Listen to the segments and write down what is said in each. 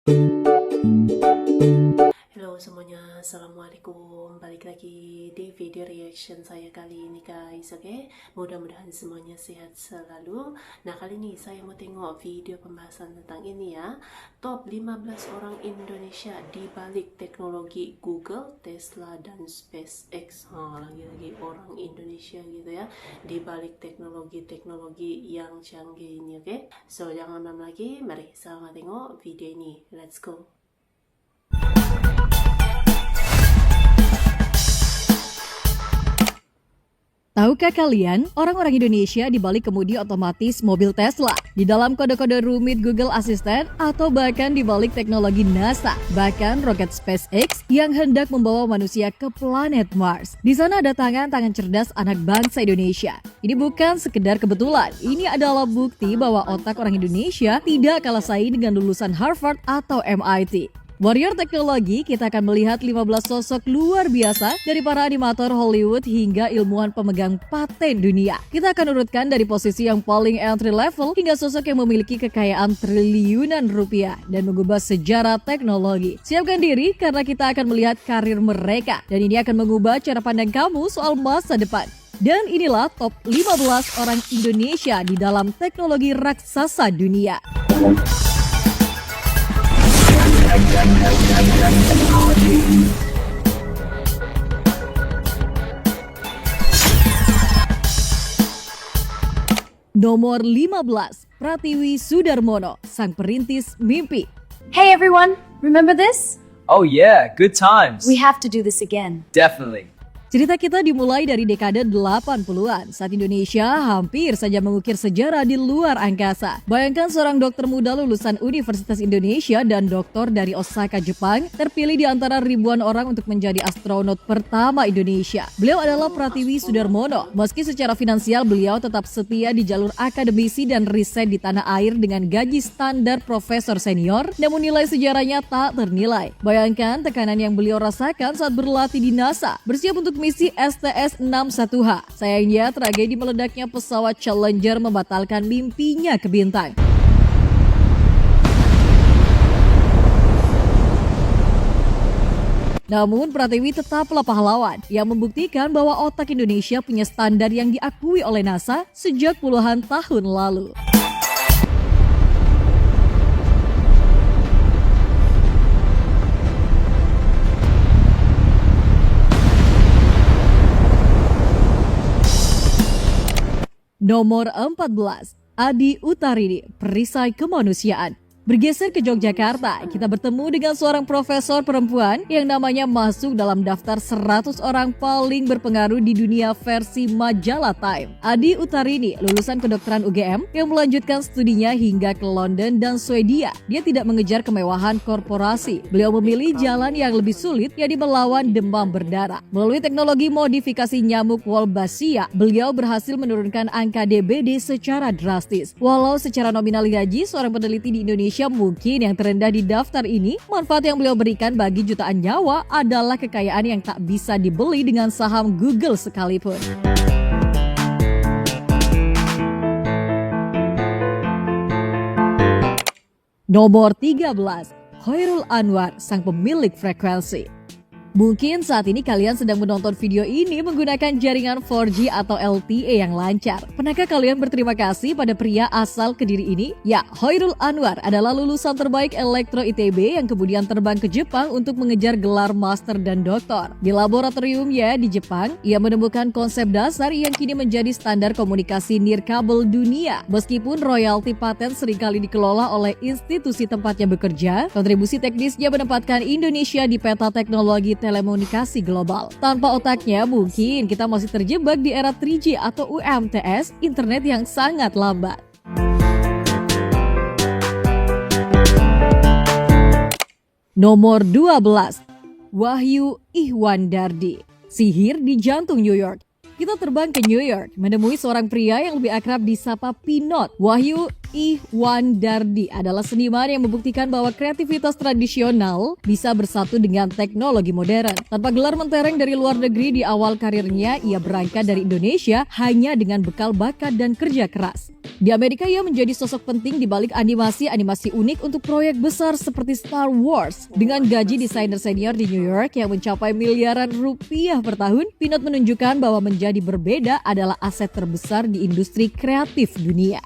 Halo semuanya, Assalamualaikum. Balik lagi di video reaction saya kali ini guys, oke? Mudah-mudahan semuanya sehat selalu. Nah, kali ini saya mau tengok video pembahasan tentang ini ya. Top 15 orang Indonesia di balik teknologi Google, Tesla, dan SpaceX. Lagi-lagi orang Indonesia gitu ya, di balik teknologi-teknologi yang canggih ini, oke? So, jangan lama lagi, mari sama tengok video ini. Let's go. Tahukah kalian, orang-orang Indonesia di balik kemudi otomatis mobil Tesla, di dalam kode-kode rumit Google Assistant, atau bahkan di balik teknologi NASA, bahkan roket SpaceX yang hendak membawa manusia ke planet Mars. Di sana ada tangan-tangan cerdas anak bangsa Indonesia. Ini bukan sekedar kebetulan, ini adalah bukti bahwa otak orang Indonesia tidak kalah saing dengan lulusan Harvard atau MIT. Warrior teknologi, kita akan melihat 15 sosok luar biasa dari para animator Hollywood hingga ilmuwan pemegang paten dunia. Kita akan urutkan dari posisi yang paling entry level hingga sosok yang memiliki kekayaan triliunan rupiah dan mengubah sejarah teknologi. Siapkan diri karena kita akan melihat karir mereka dan ini akan mengubah cara pandang kamu soal masa depan. Dan inilah top 15 orang Indonesia di dalam teknologi raksasa dunia. Nomor 15, Pratiwi Sudarmono, sang perintis mimpi. Hey everyone, remember this? Oh yeah, good times. We have to do this again. Definitely. Cerita kita dimulai dari dekade 80-an saat Indonesia hampir saja mengukir sejarah di luar angkasa. Bayangkan seorang dokter muda lulusan Universitas Indonesia dan doktor dari Osaka, Jepang terpilih di antara ribuan orang untuk menjadi astronot pertama Indonesia. Beliau adalah Pratiwi Sudarmono. Meski secara finansial beliau tetap setia di jalur akademisi dan riset di tanah air dengan gaji standar profesor senior, namun nilai sejarahnya tak ternilai. Bayangkan tekanan yang beliau rasakan saat berlatih di NASA, bersiap untuk misi STS-61H. Sayangnya, tragedi meledaknya pesawat Challenger membatalkan mimpinya ke bintang. Namun, Pratiwi tetaplah pahlawan yang membuktikan bahwa otak Indonesia punya standar yang diakui oleh NASA sejak puluhan tahun lalu. Nomor 14, Adi Utarini, perisai kemanusiaan. Bergeser ke Yogyakarta, kita bertemu dengan seorang profesor perempuan yang namanya masuk dalam daftar 100 orang paling berpengaruh di dunia versi majalah Time. Adi Utarini, lulusan kedokteran UGM yang melanjutkan studinya hingga ke London dan Swedia. Dia tidak mengejar kemewahan korporasi. Beliau memilih jalan yang lebih sulit, yaitu melawan demam berdarah. Melalui teknologi modifikasi nyamuk Wolbachia, beliau berhasil menurunkan angka DBD secara drastis. Walau secara nominal gaji seorang peneliti di Indonesia mungkin yang terendah di daftar ini, manfaat yang beliau berikan bagi jutaan nyawa adalah kekayaan yang tak bisa dibeli dengan saham Google sekalipun. Nomor 13, Khairul Anwar, sang pemilik frekuensi. Mungkin saat ini kalian sedang menonton video ini menggunakan jaringan 4G atau LTE yang lancar. Pernahkah kalian berterima kasih pada pria asal Kediri ini? Ya, Khairul Anwar adalah lulusan terbaik elektro ITB yang kemudian terbang ke Jepang untuk mengejar gelar master dan doktor. Di laboratoriumnya di Jepang, ia menemukan konsep dasar yang kini menjadi standar komunikasi nirkabel dunia. Meskipun royalti paten seringkali dikelola oleh institusi tempatnya bekerja, kontribusi teknisnya menempatkan Indonesia di peta teknologi telekomunikasi global. Tanpa otaknya, mungkin kita masih terjebak di era 3G atau UMTS, internet yang sangat lambat. Nomor 12, Wahyu Ihwandardi, sihir di jantung New York. Kita terbang ke New York, menemui seorang pria yang lebih akrab disapa Pinot. Wahyu Ihwan Dardi adalah seniman yang membuktikan bahwa kreativitas tradisional bisa bersatu dengan teknologi modern. Tanpa gelar mentereng dari luar negeri di awal karirnya, ia berangkat dari Indonesia hanya dengan bekal bakat dan kerja keras. Di Amerika, ia menjadi sosok penting di balik animasi-animasi unik untuk proyek besar seperti Star Wars. Dengan gaji desainer senior di New York yang mencapai miliaran rupiah per tahun, Pinot menunjukkan bahwa menjadi berbeda adalah aset terbesar di industri kreatif dunia.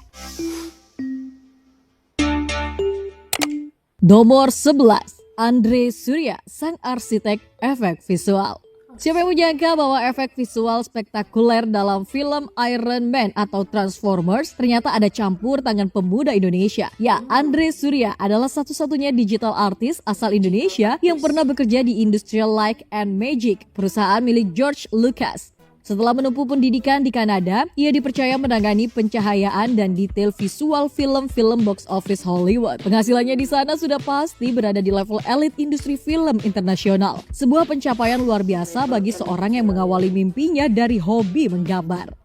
Nomor 11, Andre Surya, sang arsitek efek visual. Siapa yang menyangka bahwa efek visual spektakuler dalam film Iron Man atau Transformers ternyata ada campur tangan pemuda Indonesia. Ya, Andre Surya adalah satu-satunya digital artist asal Indonesia yang pernah bekerja di Industrial Light and Magic, perusahaan milik George Lucas. Setelah menempuh pendidikan di Kanada, ia dipercaya menangani pencahayaan dan detail visual film-film box office Hollywood. Penghasilannya di sana sudah pasti berada di level elit industri film internasional. Sebuah pencapaian luar biasa bagi seorang yang mengawali mimpinya dari hobi menggambar.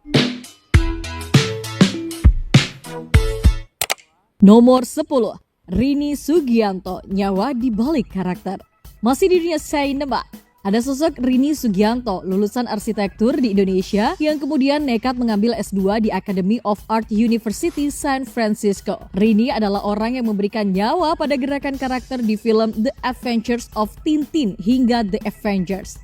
Nomor 10, Rini Sugianto, nyawa di balik karakter. Masih di dunia sinema, ada sosok Rini Sugianto, lulusan arsitektur di Indonesia yang kemudian nekat mengambil S2 di Academy of Art University San Francisco. Rini adalah orang yang memberikan nyawa pada gerakan karakter di film The Adventures of Tintin hingga The Avengers.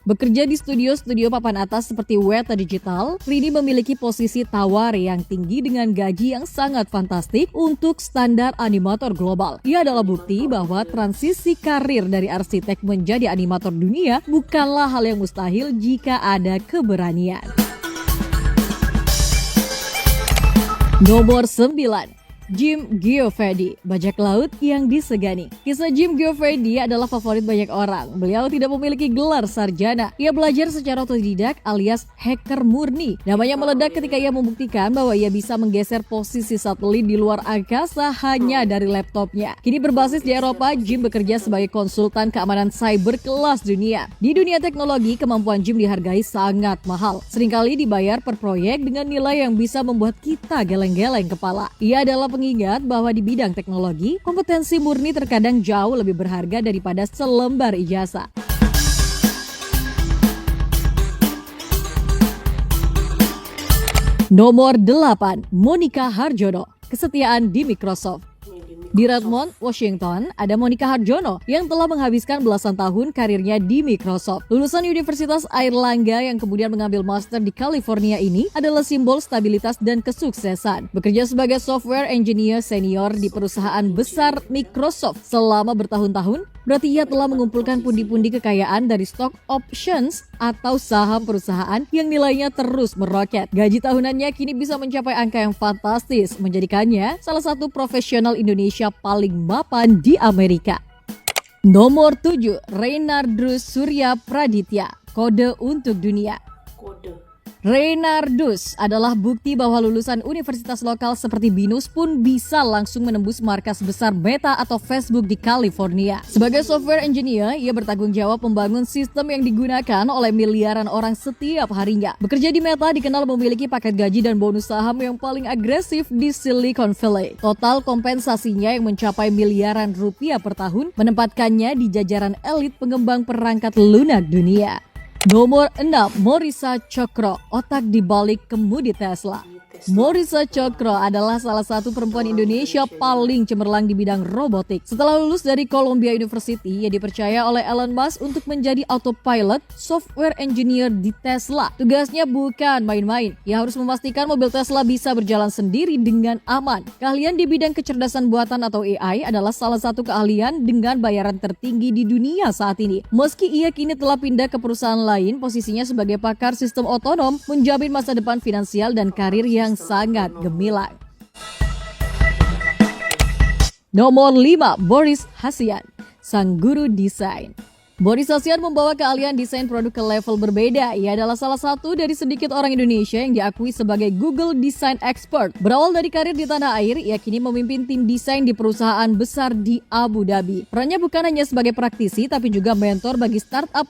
Bekerja di studio-studio papan atas seperti Weta Digital, Rini memiliki posisi tawar yang tinggi dengan gaji yang sangat fantastik untuk standar animator global. Ia adalah bukti bahwa transisi karir dari arsitek menjadi animator dunia bukanlah hal yang mustahil jika ada keberanian. Nomor 9, Jim Giovedi, bajak laut yang disegani. Kisah Jim Giovedi adalah favorit banyak orang. Beliau tidak memiliki gelar sarjana. Ia belajar secara otodidak alias hacker murni. Namanya meledak ketika ia membuktikan bahwa ia bisa menggeser posisi satelit di luar angkasa hanya dari laptopnya. Kini berbasis di Eropa, Jim bekerja sebagai konsultan keamanan cyber kelas dunia. Di dunia teknologi, kemampuan Jim dihargai sangat mahal. Seringkali dibayar per proyek dengan nilai yang bisa membuat kita geleng-geleng kepala. Ia adalah mengingat bahwa di bidang teknologi, kompetensi murni terkadang jauh lebih berharga daripada selembar ijazah. Nomor 8, Monica Harjono, kesetiaan di Microsoft. Di Redmond, Washington, ada Monica Harjono yang telah menghabiskan belasan tahun karirnya di Microsoft. Lulusan Universitas Airlangga yang kemudian mengambil master di California ini adalah simbol stabilitas dan kesuksesan. Bekerja sebagai software engineer senior di perusahaan besar Microsoft selama bertahun-tahun, berarti ia telah mengumpulkan pundi-pundi kekayaan dari stock options atau saham perusahaan yang nilainya terus meroket. Gaji tahunannya kini bisa mencapai angka yang fantastis, menjadikannya salah satu profesional Indonesia paling mapan di Amerika. Nomor 7, Reynardus Surya Praditya, kode untuk dunia. Kode. Reynardus adalah bukti bahwa lulusan universitas lokal seperti BINUS pun bisa langsung menembus markas besar Meta atau Facebook di California. Sebagai software engineer, ia bertanggung jawab membangun sistem yang digunakan oleh miliaran orang setiap harinya. Bekerja di Meta dikenal memiliki paket gaji dan bonus saham yang paling agresif di Silicon Valley. Total kompensasinya yang mencapai miliaran rupiah per tahun menempatkannya di jajaran elit pengembang perangkat lunak dunia. Nomor 6, Morisa Chokro, otak di balik kemudi Tesla. Morisa Chokro adalah salah satu perempuan Indonesia paling cemerlang di bidang robotik. Setelah lulus dari Columbia University, ia dipercaya oleh Elon Musk untuk menjadi autopilot software engineer di Tesla. Tugasnya bukan main-main. Ia harus memastikan mobil Tesla bisa berjalan sendiri dengan aman. Keahlian di bidang kecerdasan buatan atau AI adalah salah satu keahlian dengan bayaran tertinggi di dunia saat ini. Meski ia kini telah pindah ke perusahaan lain, posisinya sebagai pakar sistem otonom menjamin masa depan finansial dan karir yang sangat gemilang. Nomor 5, Boris Hasian, sang guru desain. Boris Sasian membawa keahlian desain produk ke level berbeda. Ia adalah salah satu dari sedikit orang Indonesia yang diakui sebagai Google Design Expert. Berawal dari karir di tanah air, ia kini memimpin tim desain di perusahaan besar di Abu Dhabi. Perannya bukan hanya sebagai praktisi, tapi juga mentor bagi startup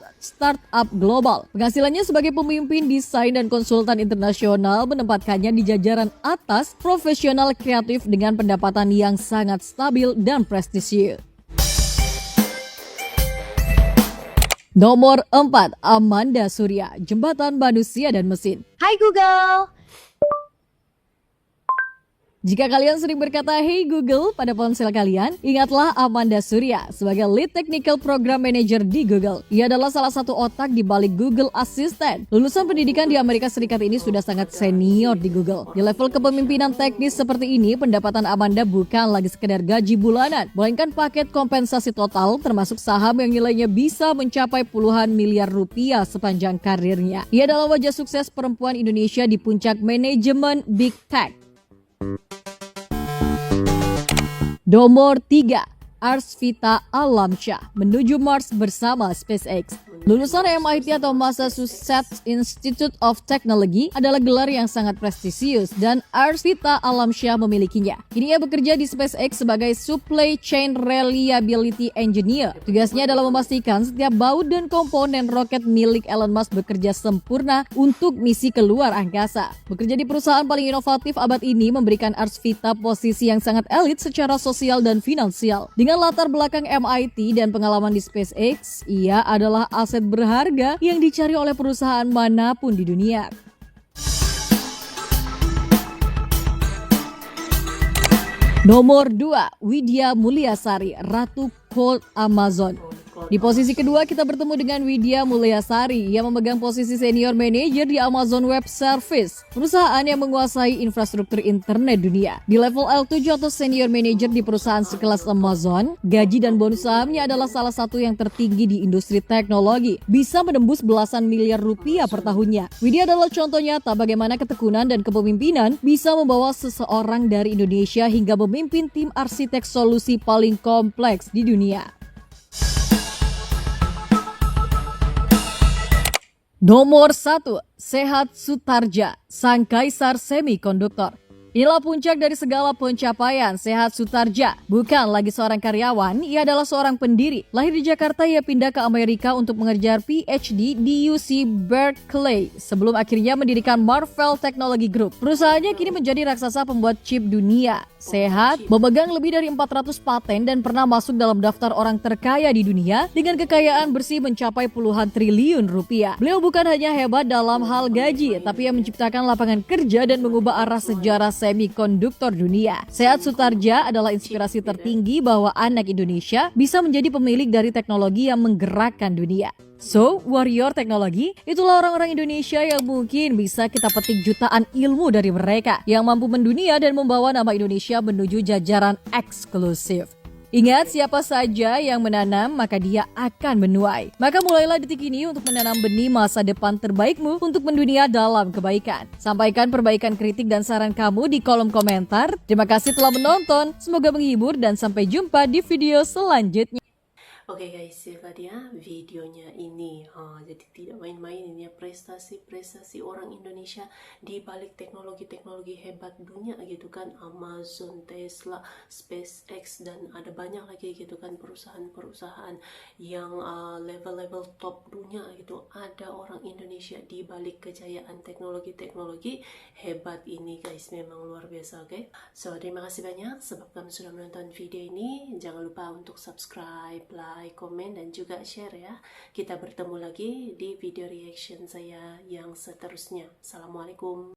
global. Penghasilannya sebagai pemimpin desain dan konsultan internasional menempatkannya di jajaran atas profesional kreatif dengan pendapatan yang sangat stabil dan prestisius. Nomor 4, Amanda Surya, Jembatan Manusia dan Mesin. Hi Google! Jika kalian sering berkata "Hey Google" pada ponsel kalian, ingatlah Amanda Surya sebagai Lead Technical Program Manager di Google. Ia adalah salah satu otak di balik Google Assistant. Lulusan pendidikan di Amerika Serikat ini sudah sangat senior di Google. Di level kepemimpinan teknis seperti ini, pendapatan Amanda bukan lagi sekedar gaji bulanan, melainkan paket kompensasi total termasuk saham yang nilainya bisa mencapai puluhan miliar rupiah sepanjang karirnya. Ia adalah wajah sukses perempuan Indonesia di puncak manajemen Big Tech. Nomor 3, Arsvita Alamsyah menuju Mars bersama SpaceX. Lulusan MIT atau Massachusetts Institute of Technology adalah gelar yang sangat prestisius dan Arsvita Alamsyah memilikinya. Kini ia bekerja di SpaceX sebagai Supply Chain Reliability Engineer. Tugasnya adalah memastikan setiap baut dan komponen roket milik Elon Musk bekerja sempurna untuk misi keluar angkasa. Bekerja di perusahaan paling inovatif abad ini memberikan Arsvita posisi yang sangat elit secara sosial dan finansial. Dengan latar belakang MIT dan pengalaman di SpaceX, ia adalah aset berharga yang dicari oleh perusahaan manapun di dunia. Nomor 2, Widya Mulyasari, Ratu Cold Amazon. Di posisi kedua kita bertemu dengan Widya Mulyasari. Ia memegang posisi senior manager di Amazon Web Service, perusahaan yang menguasai infrastruktur internet dunia. Di level L7 atau senior manager di perusahaan sekelas Amazon, gaji dan bonus sahamnya adalah salah satu yang tertinggi di industri teknologi, bisa menembus belasan miliar rupiah per tahunnya. Widya adalah contoh nyata bagaimana ketekunan dan kepemimpinan bisa membawa seseorang dari Indonesia hingga memimpin tim arsitek solusi paling kompleks di dunia. Nomor 1, Sehat Sutardja, sang kaisar semikonduktor. Inilah puncak dari segala pencapaian Sehat Sutardja. Bukan lagi seorang karyawan, ia adalah seorang pendiri. Lahir di Jakarta, ia pindah ke Amerika untuk mengejar PhD di UC Berkeley sebelum akhirnya mendirikan Marvell Technology Group. Perusahaannya kini menjadi raksasa pembuat chip dunia. Sehat memegang lebih dari 400 paten dan pernah masuk dalam daftar orang terkaya di dunia dengan kekayaan bersih mencapai puluhan triliun rupiah. Beliau bukan hanya hebat dalam hal gaji, tapi ia menciptakan lapangan kerja dan mengubah arah sejarah semikonduktor dunia. Sehat Sutardja adalah inspirasi tertinggi bahwa anak Indonesia bisa menjadi pemilik dari teknologi yang menggerakkan dunia. So, warrior teknologi, itulah orang-orang Indonesia yang mungkin bisa kita petik jutaan ilmu dari mereka yang mampu mendunia dan membawa nama Indonesia menuju jajaran eksklusif. Ingat, siapa saja yang menanam, maka dia akan menuai. Maka mulailah detik ini untuk menanam benih masa depan terbaikmu untuk mendunia dalam kebaikan. Sampaikan perbaikan, kritik, dan saran kamu di kolom komentar. Terima kasih telah menonton, semoga menghibur dan sampai jumpa di video selanjutnya. Oke guys, itu dia videonya ini. Jadi tidak main-main ini ya, prestasi-prestasi orang Indonesia di balik teknologi-teknologi hebat dunia gitu kan. Amazon, Tesla, SpaceX, dan ada banyak lagi gitu kan perusahaan-perusahaan yang level-level top dunia gitu. Ada orang Indonesia di balik kejayaan teknologi-teknologi hebat ini guys, memang luar biasa. Oke, so terima kasih banyak sebab kamu sudah menonton video ini. Jangan lupa untuk subscribe, like, komen, dan juga share ya. Kita bertemu lagi di video reaction saya yang seterusnya. Assalamualaikum.